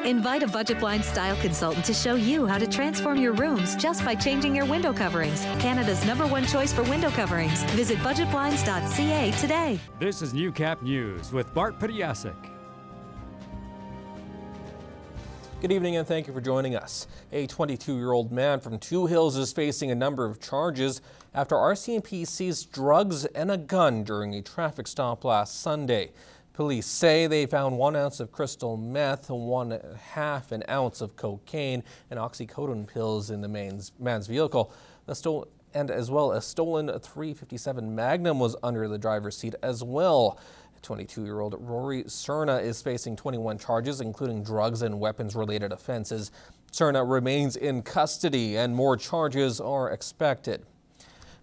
Invite a Budget Blinds style consultant to show you how to transform your rooms just by changing your window coverings. Canada's #1 choice for window coverings. Visit budgetblinds.ca today. This is Newcap News with Bart Pediasic. Good evening and thank you for joining us. A 22-year-old man from Two Hills is facing a number of charges after RCMP seized drugs and a gun during a traffic stop last Sunday. Police say they found 1 ounce of crystal meth, 1/2 an ounce of cocaine, and oxycodone pills in the man's vehicle. And as well, a stolen .357 Magnum was under the driver's seat as well. 22-year-old Rory Cerna is facing 21 charges, including drugs and weapons-related offenses. Cerna remains in custody, and more charges are expected.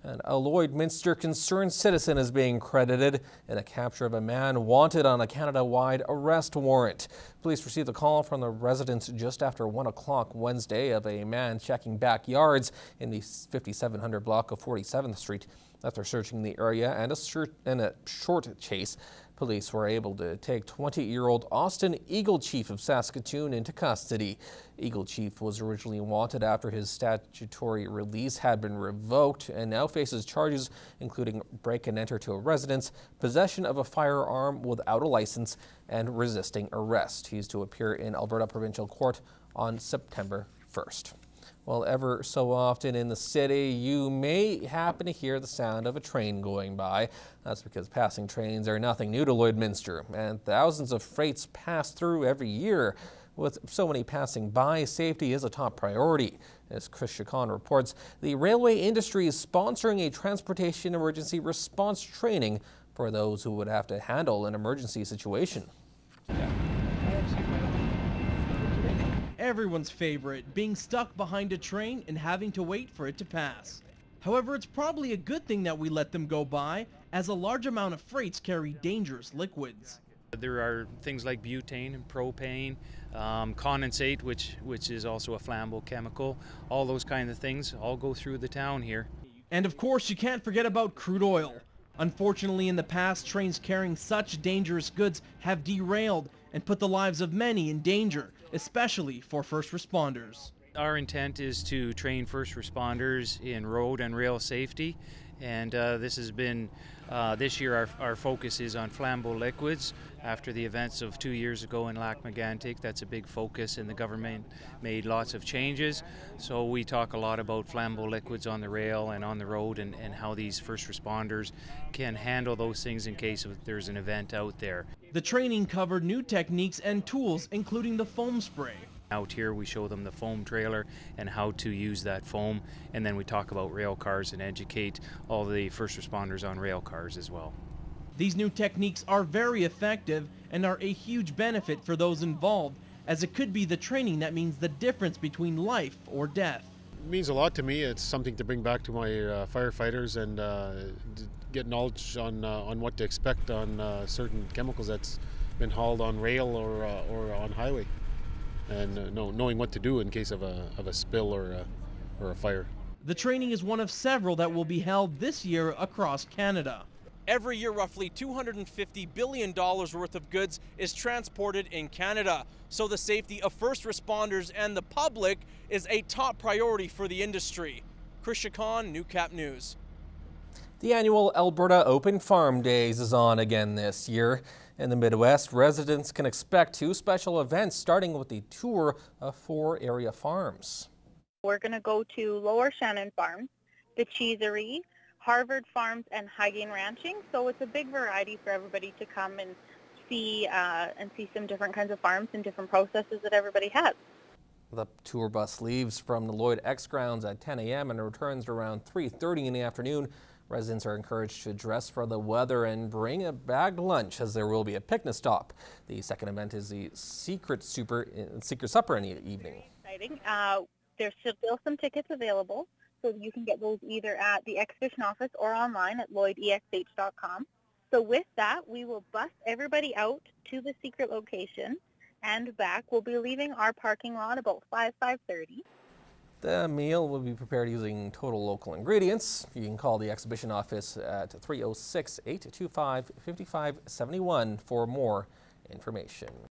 And a Lloydminster concerned citizen is being credited in the capture of a man wanted on a Canada-wide arrest warrant. Police received a call from the residents just after 1 o'clock Wednesday of a man checking backyards in the 5700 block of 47th Street. After searching the area and a short chase, police were able to take 20-year-old Austin Eaglechief of Saskatoon into custody. Eaglechief was originally wanted after his statutory release had been revoked and now faces charges including break and enter to a residence, possession of a firearm without a license, and resisting arrest. He's to appear in Alberta Provincial Court on September 1st. Well, ever so often in the city, you may happen to hear the sound of a train going by. That's because passing trains are nothing new to Lloydminster, and thousands of freights pass through every year. With so many passing by, safety is a top priority. As Chris Chacon reports, the railway industry is sponsoring a transportation emergency response training for those who would have to handle an emergency situation. Everyone's favorite, being stuck behind a train and having to wait for it to pass. However, it's probably a good thing that we let them go by, as a large amount of freights carry dangerous liquids. There are things like butane and propane, condensate, which is also a flammable chemical. All those kinds of things all go through the town here. And of course, you can't forget about crude oil. Unfortunately, in the past, trains carrying such dangerous goods have derailed and put the lives of many in danger, especially for first responders. Our intent is to train first responders in road and rail safety, and this year our focus is on flammable liquids. After the events of 2 years ago in Lac-Mégantic, that's a big focus, and the government made lots of changes. So we talk a lot about flammable liquids on the rail and on the road, and how these first responders can handle those things in case there's an event out there. The training covered new techniques and tools, including the foam spray. Out here we show them the foam trailer and how to use that foam, and then we talk about rail cars and educate all the first responders on rail cars as well. These new techniques are very effective and are a huge benefit for those involved, as it could be the training that means the difference between life or death. It means a lot to me. It's something to bring back to my firefighters and get knowledge on what to expect on certain chemicals that's been hauled on rail or on highway, and knowing what to do in case of a spill or a fire. The training is one of several that will be held this year across Canada. Every year, roughly $250 billion worth of goods is transported in Canada. So the safety of first responders and the public is a top priority for the industry. Chris Chacon, Newcap News. The annual Alberta Open Farm Days is on again this year. In the Midwest, residents can expect 2 special events, starting with the tour of 4 area farms. We're going to go to Lower Shannon Farm, the Cheesery, Harvard Farms, and Highgain Ranching. So it's a big variety for everybody to come and see some different kinds of farms and different processes that everybody has. The tour bus leaves from the Lloyd X grounds at 10 a.m. and returns around 3:30 in the afternoon. Residents are encouraged to dress for the weather and bring a bagged lunch, as there will be a picnic stop. The second event is the Secret Supper in the evening. Exciting. There's still some tickets available, so you can get those either at the exhibition office or online at lloydexh.com. So with that, we will bus everybody out to the secret location and back. We'll be leaving our parking lot about 5:30. The meal will be prepared using total local ingredients. You can call the exhibition office at 306-825-5571 for more information.